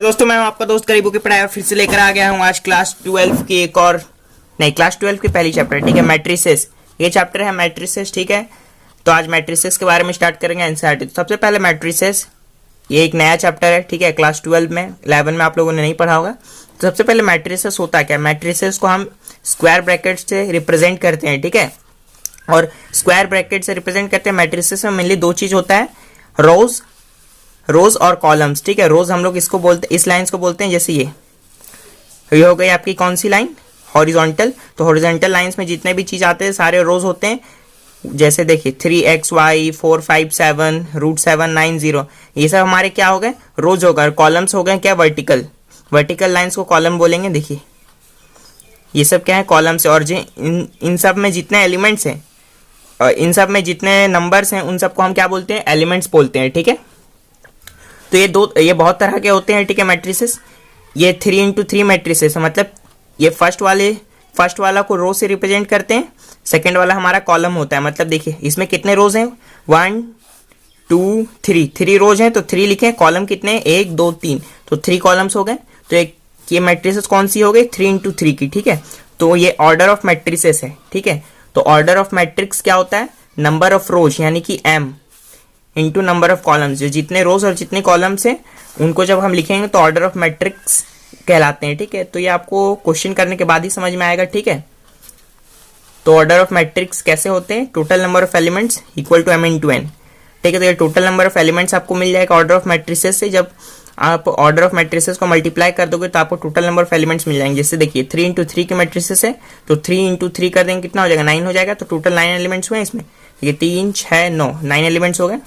दोस्तों मैं हूं आपका दोस्त गरीबों की पढ़ाई और फिर से लेकर आ गया हूं आज क्लास 12 की एक और नहीं क्लास 12 की पहली चैप्टर ठीक है मैट्रिसेस। ये चैप्टर है मैट्रिसेस ठीक है। तो आज मैट्रिसेस के बारे में स्टार्ट करेंगे एनसीईआरटी। तो सबसे पहले मैट्रिसेस ये एक नया चैप्टर है ठीक है। क्लास 12 में 11 में आप लोगों ने नहीं पढ़ा होगा। तो सबसे पहले मैट्रिसेस होता क्या है। मैट्रिसेस को हम स्क्वायर ब्रैकेट से रिप्रेजेंट करते हैं ठीक है। और स्क्वायर ब्रैकेट से रिप्रेजेंट करते हैं मैट्रिसेस में मेनली दो चीज होता है, रोज और कॉलम्स ठीक है। रोज हम लोग इसको बोलते इस लाइंस को बोलते हैं, जैसे ये हो गई आपकी कौन सी लाइन, हॉरिजॉन्टल। तो हॉरिजॉन्टल लाइंस में जितने भी चीज आते हैं सारे रोज होते हैं। जैसे देखिए 3xy 4 5 7 √7 9 0 ये सब हमारे क्या हो गए, रोज हो गए। कॉलम्स हो गए क्या, वर्टिकल लाइंस को कॉलम बोलेंगे। देखिए ये सब क्या है, कॉलम्स है। और जो इन सब में जितने एलिमेंट्स हैं, इन सब में जितने नंबर्स हैं उन सबको हम क्या बोलते हैं, एलिमेंट्स बोलते हैं ठीक है। तो ये बहुत तरह के होते हैं ठीक है मैट्रिसेस। ये 3x3 मैट्रिसेस है, मतलब ये फर्स्ट वाला को रो से रिप्रेजेंट करते हैं, सेकंड वाला हमारा कॉलम होता है। मतलब देखिए इसमें कितने रोज हैं, 1 2 3 रोज हैं तो 3 लिखे। कॉलम कितने हैं, 1 2 3 तो 3 कॉलम्स हो गए। तो ये मैट्रिसेस कौन सी हो गई, 3x3 की ठीक है। तो ये ऑर्डर ऑफ मैट्रिसेस है ठीक है। तो ऑर्डर ऑफ मैट्रिक्स क्या होता है, नंबर ऑफ रोज यानी कि m into number of columns. जो जितने रोज और जितने कॉलम्स हैं उनको जब हम लिखेंगे तो ऑर्डर ऑफ मैट्रिक्स कहलाते हैं ठीक है। तो ये आपको क्वेश्चन करने के बाद ही समझ में आएगा ठीक है। तो ऑर्डर ऑफ मैट्रिक्स कैसे होते हैं, total number of elements equal to m into n ठीक है। तो ये टोटल नंबर ऑफ एलिमेंट्स आपको मिल जाएगा ऑर्डर ऑफ मैट्रिसेस से। जब आप ऑर्डर ऑफ मैट्रिसेस को मल्टीप्लाई कर दोगे तो आपको टोटल नंबर ऑफ एलिमेंट्स मिल जाएंगे। जैसे देखिए 3x3 के मैट्रिसेस है तो 3x3 कर देंगे कितना हो जाएगा, 9 हो जाएगा। तो टोटल 9 एलिमेंट्स हुए इसमें, ये 3 6 9 एलिमेंट्स हो गए।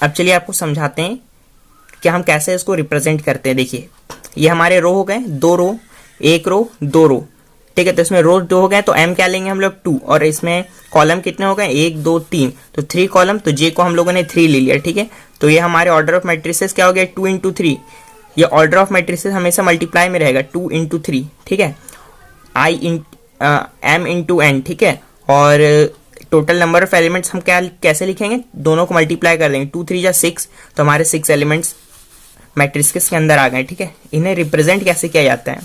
अब चलिए आपको समझाते हैं कि हम कैसे इसको रिप्रेजेंट करते हैं। देखिए ये हमारे रो हो गए, 2 रो 1 रो 2 रो ठीक है। तो इसमें रो 2 हो गए तो m क्या लेंगे हम लोग 2, और इसमें कॉलम कितने हो गए 1 2 3 तो 3 कॉलम। तो j को हम लोगों ने 3 ले लिया ठीक है। तो ये हमारे ऑर्डर ऑफ मैट्रिसेस क्या हो गया, 2x3। ये ऑर्डर ऑफ मैट्रिसेस हमेशा मल्टीप्लाई में रहेगा, 2x3 ठीक है। m इंटू n ठीक है। और टोटल नंबर ऑफ एलिमेंट्स हम कैसे लिखेंगे, दोनों को मल्टीप्लाई कर देंगे, 2 3 6 तो हमारे 6 एलिमेंट्स मैट्रिसेस के अंदर आ गए ठीक है। इन्हें रिप्रेजेंट कैसे किया जाता है,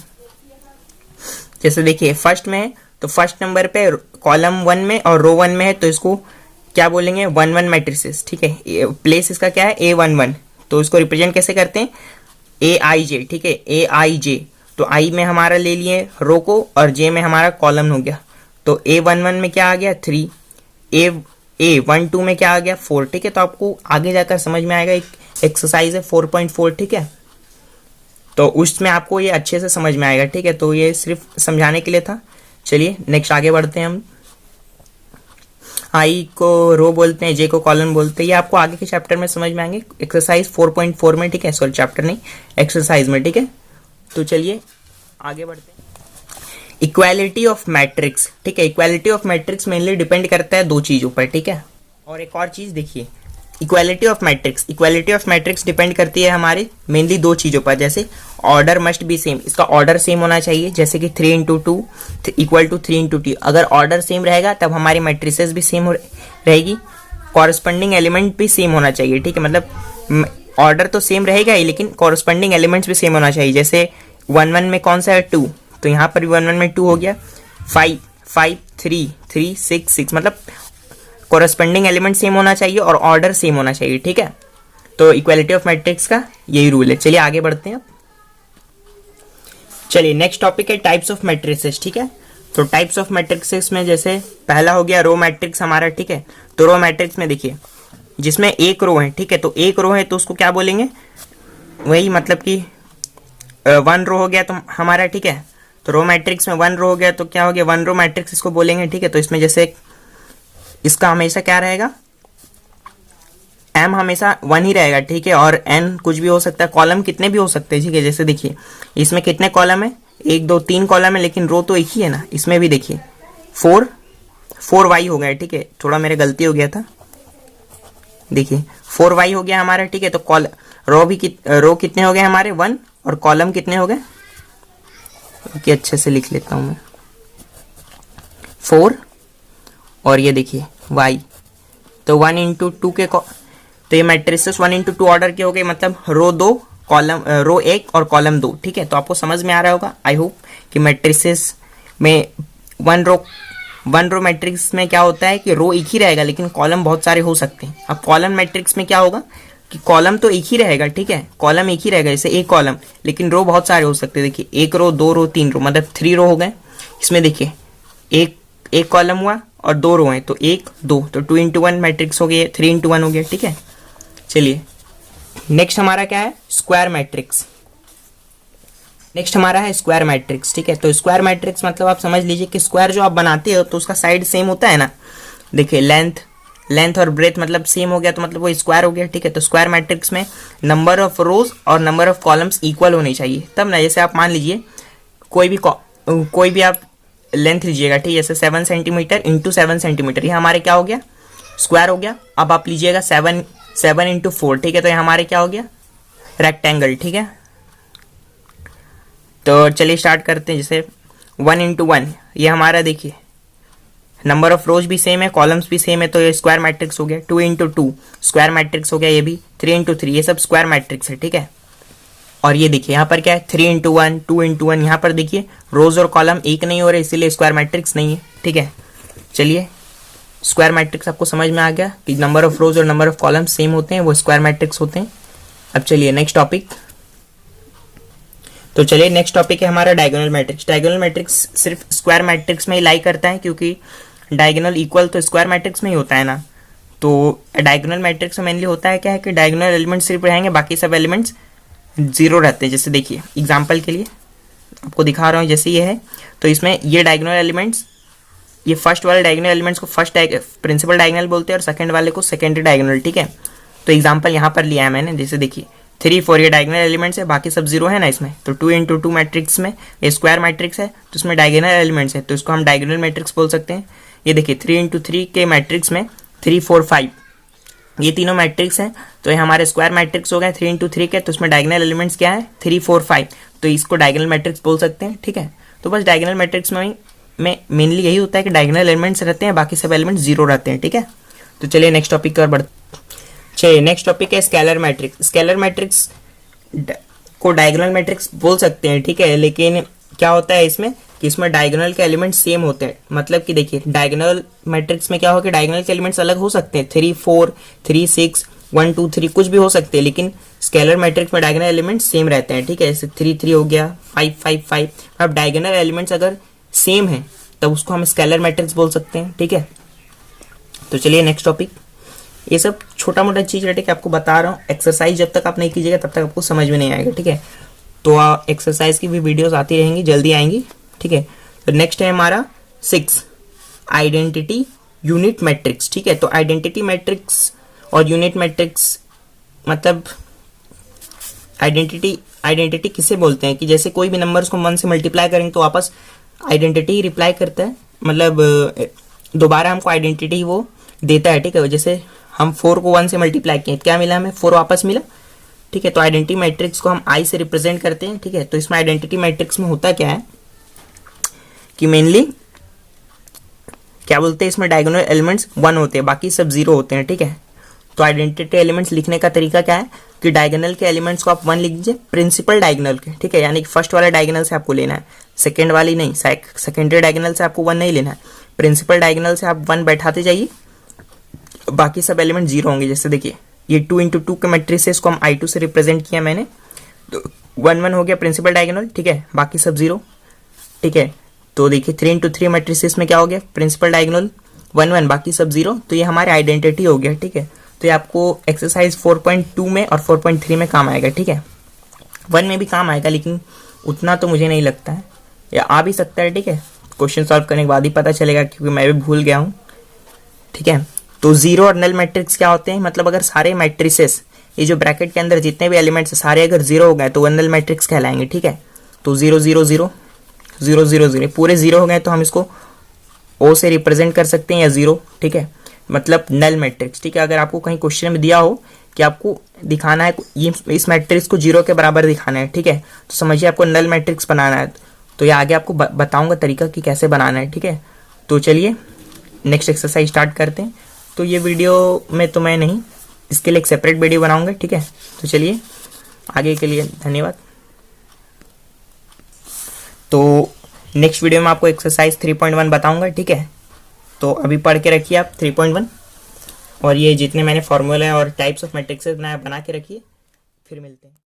जैसे देखिए फर्स्ट में है तो फर्स्ट नंबर पे कॉलम 1 में और रो 1 में है तो इसको क्या बोलेंगे, 1 1 मैट्रिसेस ठीक है। प्लेस इसका क्या है, A11। तो इसको रिप्रेजेंट कैसे करते हैं, AIJ ठीक है, AIJ। तो I में हमारा ले लिए रो को और J में हमारा कॉलम हो गया। तो A11 में क्या आ गया 3, A12 में क्या आ गया 4 ठीक है। तो आपको आगे जाकर समझ में आएगा, एक एक्सरसाइज है 4.4 ठीक है। तो उसमें आपको ये अच्छे से समझ में आएगा ठीक है। तो ये सिर्फ समझाने के लिए था। चलिए नेक्स्ट आगे बढ़ते हैं हम। आई को रो बोलते हैं, जे को कॉलम बोलते हैं। ये आपको आगे के चैप्टर में समझ में आएंगे, एक्सरसाइज 4.4 में ठीक है। सॉरी चैप्टर नहीं, एक्सरसाइज में ठीक है। तो चलिए आगे बढ़ते हैं। इक्वालिटी ऑफ मैट्रिक्स ठीक है। Equality of matrix mainly depend करता है 2 चीजों पर ठीक है। और एक और चीज देखिए, इक्वालिटी ऑफ मैट्रिक्स डिपेंड करती है हमारी मेनली 2 चीजों पर। जैसे ऑर्डर मस्ट बी सेम, इसका ऑर्डर सेम होना चाहिए। जैसे कि 3x2 इक्वल टू 3x2। अगर ऑर्डर सेम रहेगा तब हमारी मैट्रिसेस भी सेम रहेगी। कॉरस्पॉन्डिंग एलिमेंट भी सेम होना चाहिए ठीक है। मतलब ऑर्डर तो सेम रहेगा ही लेकिन कॉरस्पॉन्डिंग एलिमेंट्स भी सेम होना चाहिए। जैसे 1 1 में कौन सा है 2, तो यहाँ पर भी 1 1 में 2 हो गया। 5 5 3 3 6 6 मतलब कॉरस्पॉन्डिंग एलिमेंट सेम होना चाहिए और ऑर्डर सेम होना चाहिए ठीक है। तो इक्वालिटी ऑफ मैट्रिक्स का यही रूल है। चलिए आगे बढ़ते हैं। चलिए नेक्स्ट टॉपिक है टाइप्स ऑफ मैट्रिसेस ठीक है। तो टाइप्स ऑफ मैट्रिक्सेस में जैसे पहला हो गया रो मैट्रिक्स हमारा ठीक है। तो रो मैट्रिक्स में देखिए जिसमें एक रो है ठीक है। तो एक रो है तो उसको क्या बोलेंगे, वही मतलब कि 1 रो हो गया तो हमारा ठीक है। तो रो मैट्रिक्स में 1 रो हो गया तो क्या हो गया, 1 रो मैट्रिक्स इसको बोलेंगे ठीक है। तो इसमें जैसे इसका हमेशा क्या रहेगा, m हमेशा 1 ही रहेगा ठीक है। और n कुछ भी हो सकता है, कॉलम कितने भी हो सकते हैं ठीक है। जैसे देखिए इसमें कितने कॉलम है, 1 2 3 कॉलम है लेकिन रो तो एक ही है ना। इसमें भी देखिए 4y हो गया ठीक है। थोड़ा मेरे गलती हो गया था, देखिए 4y हो गया हमारा ठीक है। तो रो कितने हो गए हमारे 1 और कॉलम कितने हो गए, अच्छे से लिख लेता हूं मैं, 4 और ये देखिए y। तो 1 इंटू 2 के तो ये मैट्रिसेस 1 इंटू 2 ऑर्डर के हो गए, मतलब रो 2 कॉलम रो 1 और कॉलम 2, ठीक है। तो आपको समझ में आ रहा होगा आई होप कि मैट्रिसेस में वन रो मैट्रिक्स में क्या होता है कि रो एक ही रहेगा लेकिन कॉलम बहुत सारे हो सकते हैं। अब कॉलम मैट्रिक्स में क्या होगा कि कॉलम तो एक ही रहेगा, ठीक है, कॉलम एक ही रहेगा जैसे एक कॉलम, लेकिन रो बहुत सारे हो सकते हैं। देखिए 1 रो 2 रो 3 रो, मतलब 3 रो हो गए। इसमें देखिए एक कॉलम हुआ और 2 रो हैं, तो 1 2, तो 2 into 1 मैट्रिक्स हो गया, 3 into 1 हो गया, ठीक है। चलिए नेक्स्ट हमारा क्या है, स्क्वायर मैट्रिक्स। नेक्स्ट हमारा है स्क्वायर मैट्रिक्स, ठीक है। तो स्क्वायर मैट्रिक्स मतलब आप समझ लीजिए कि स्क्वायर जो आप बनाते हो तो उसका साइड सेम होता है ना। देखिए लेंथ और ब्रेथ मतलब सेम हो गया तो मतलब वो स्क्वायर हो गया, ठीक है। तो स्क्वायर मैट्रिक्स में नंबर ऑफ रोज और नंबर ऑफ कॉलम्स इक्वल होने चाहिए, तब ना। जैसे आप मान लीजिए कोई भी आप लेंथ लीजिएगा, ठीक है, जैसे 7 सेंटीमीटर इंटू 7 सेंटीमीटर, ये हमारे क्या हो गया, स्क्वायर हो गया। अब आप लीजिएगा 7 इंटू 4, ठीक है, तो ये हमारे क्या हो गया, रेक्टेंगल, ठीक है। तो चलिए स्टार्ट करते हैं। जैसे 1 into 1, ये हमारा देखिए नंबर ऑफ रोज भी सेम है, कॉलम्स भी सेम है, तो ये स्क्वायर मैट्रिक्स हो गया। 2 into 2 स्क्वायर मैट्रिक्स हो गया ये भी। 3 into 3 ये सब स्क्वायर मैट्रिक्स है, ठीक है। और ये देखिए यहाँ पर क्या है, 3 into 1 2 into 1, यहाँ पर देखिए रोज और कॉलम एक नहीं हो रहे, इसीलिए स्क्वायर मैट्रिक्स नहीं है, ठीक है। चलिए स्क्वायर मैट्रिक्स आपको समझ में आ गया कि नंबर ऑफ रोज और नंबर ऑफ कॉलम सेम होते हैं, वो स्क्वायर मैट्रिक्स होते हैं। अब चलिए नेक्स्ट टॉपिक। तो चलिए नेक्स्ट टॉपिक है हमारा डायगोनल मैट्रिक्स। डायगोनल मैट्रिक्स सिर्फ स्क्वायर मैट्रिक्स में ही लाई करता है, क्योंकि डायगोनल इक्वल तो स्क्वायर मैट्रिक्स में ही होता है ना। तो डायगोनल मैट्रिक्स में मेनली होता है क्या है कि डायगोनल एलिमेंट्स सिर्फ रहेंगे, बाकी सब एलिमेंट्स जीरो रहते हैं। जैसे देखिए एग्जाम्पल के लिए आपको दिखा रहा हूँ, जैसे ये है तो इसमें ये डायगोनल एलिमेंट्स, ये फर्स्ट वाले डायगोनल एलिमेंट्स को फर्स्ट प्रिंसिपल डायगोनल बोलते हैं और सेकंड वाले को सेकेंडरी डायगोनल, ठीक है। तो एग्जाम्पल यहाँ पर लिया है मैंने, जैसे देखिए 3 4 ये डायगोनल एलिमेंट्स है, बाकी सब जीरो है ना इसमें। तो 2 into 2 मैट्रिक्स में ये स्क्वायर मैट्रिक्स है, तो इसमें डायगोनल एलिमेंट्स है, तो इसको हम डायगोनल मैट्रिक्स बोल सकते हैं। ये देखिए 3 into 3 के मैट्रिक्स में 3 4 5 ये तीनों मैट्रिक्स हैं, तो ये हमारे स्क्वायर मैट्रिक्स हो गए 3 into 3 के। तो इसमें डायगोनल एलिमेंट्स क्या है, 3 4 5, तो इसको डायगोनल मैट्रिक्स बोल सकते हैं, ठीक है। तो बस डायगोनल मैट्रिक्स में मेनली यही होता है कि डायगोनल एलिमेंट्स रहते हैं, बाकी सब एलिमेंट्स जीरो रहते हैं, ठीक है। तो चलिए नेक्स्ट टॉपिक की ओर बढ़ते। चलिए नेक्स्ट टॉपिक है स्केलर मैट्रिक्स। स्केलर मैट्रिक्स को डायगोनल मैट्रिक्स बोल सकते हैं, ठीक है, लेकिन क्या होता है इसमें कि इसमें डायगोनल के एलिमेंट्स सेम होते हैं। मतलब कि देखिए डायगोनल मैट्रिक्स में क्या हो कि डायगोनल के एलिमेंट्स अलग हो सकते हैं, 3 4 3 6 1 2 3 कुछ भी हो सकते हैं, लेकिन स्केलर मैट्रिक्स में डायगोनल एलिमेंट्स सेम रहते हैं, ठीक है। जैसे 3 3 हो गया, 5 5 5। अब डायगोनल एलिमेंट्स अगर सेम है तब उसको हम स्केलर मैट्रिक्स बोल सकते हैं, ठीक है। तो चलिए नेक्स्ट टॉपिक। ये सब छोटा मोटा चीज है, ठीक है, आपको बता रहा हूँ। एक्सरसाइज जब तक आप नहीं कीजिएगा तब तक आपको समझ में नहीं आएगा, ठीक है। तो एक्सरसाइज की भी वीडियोस आती रहेंगी, जल्दी आएंगी, ठीक है। तो नेक्स्ट है हमारा 6 आइडेंटिटी यूनिट मैट्रिक्स, ठीक है। तो आइडेंटिटी मैट्रिक्स और यूनिट मैट्रिक्स मतलब आइडेंटिटी किसे बोलते हैं कि जैसे कोई भी नंबर्स को 1 से मल्टीप्लाई करेंगे तो वापस आइडेंटिटी ही रिप्लाई करता है, मतलब दोबारा हमको आइडेंटिटी वो देता है, ठीक है। जैसे हम 4 को 1 से मल्टीप्लाई किए, क्या मिला हमें, 4 वापस मिला, ठीक है। तो आइडेंटिटी मैट्रिक्स को हम आई से रिप्रेजेंट करते हैं, ठीक है। तो इसमें आइडेंटिटी मैट्रिक्स में होता क्या है कि मेनली क्या बोलते हैं, इसमें डायगोनल एलिमेंट्स 1 होते हैं, बाकी सब 0 होते हैं, ठीक है। तो आइडेंटिटी एलिमेंट्स लिखने का तरीका क्या है कि डायगोनल के एलिमेंट्स को आप 1 लिख दीजिए प्रिंसिपल डायगोनल के, ठीक है। यानी कि फर्स्ट वाले डायगोनल से आपको लेना है, सेकेंड वाली नहीं, सेकेंडरी डायगोनल से आपको 1 नहीं लेना है, प्रिंसिपल डायगोनल से आप 1 बैठाते जाइए, बाकी सब एलिमेंट 0 होंगे। जैसे देखिए ये 2 into 2 के मैट्रिसेस को हम I2 से रिप्रेजेंट किया मैंने, तो 1 1 हो गया प्रिंसिपल डायगोनल, ठीक है, बाकी सब 0, ठीक है। तो देखिए 3 into 3 मैट्रिसेस में क्या हो गया, प्रिंसिपल डायगोनल 1 1, बाकी सब 0, तो ये हमारे आइडेंटिटी हो गया, ठीक है। तो ये आपको एक्सरसाइज 4.2 में और 4.3 में काम आएगा, ठीक है। 1 में भी काम आएगा लेकिन उतना तो मुझे नहीं लगता है, या आ भी सकता है, ठीक है। क्वेश्चन सॉल्व करने के बाद ही पता चलेगा, क्योंकि मैं भी भूल गया हूँ, ठीक है। तो जीरो और नल मैट्रिक्स क्या होते हैं, मतलब अगर सारे मैट्रिसेस ये जो ब्रैकेट के अंदर जितने भी एलिमेंट्स सारे अगर 0 हो गए तो वो नल मैट्रिक्स कहलाएंगे, ठीक है। तो 0 0 0 0 0 0 पूरे 0 हो गए तो हम इसको O से रिप्रेजेंट कर सकते हैं या 0, ठीक है, मतलब नल मैट्रिक्स, ठीक है। अगर आपको कहीं क्वेश्चन में दिया हो कि आपको दिखाना है ये इस मैट्रिक्स को 0 के बराबर दिखाना है, ठीक है, तो समझिए आपको नल मैट्रिक्स बनाना है, तो ये आगे आपको बताऊंगा तरीका कि कैसे बनाना है, ठीक है। तो चलिए नेक्स्ट एक्सरसाइज स्टार्ट करते हैं। तो ये वीडियो में तो मैं नहीं, इसके लिए एक सेपरेट वीडियो बनाऊंगा, ठीक है। तो चलिए आगे के लिए धन्यवाद। तो नेक्स्ट वीडियो में आपको एक्सरसाइज 3.1 बताऊंगा, ठीक है। तो अभी पढ़ के रखिए आप 3.1, और ये जितने मैंने फॉर्मूला और टाइप्स ऑफ मैट्रिक्सेस बनाया बना के रखिए, फिर मिलते हैं।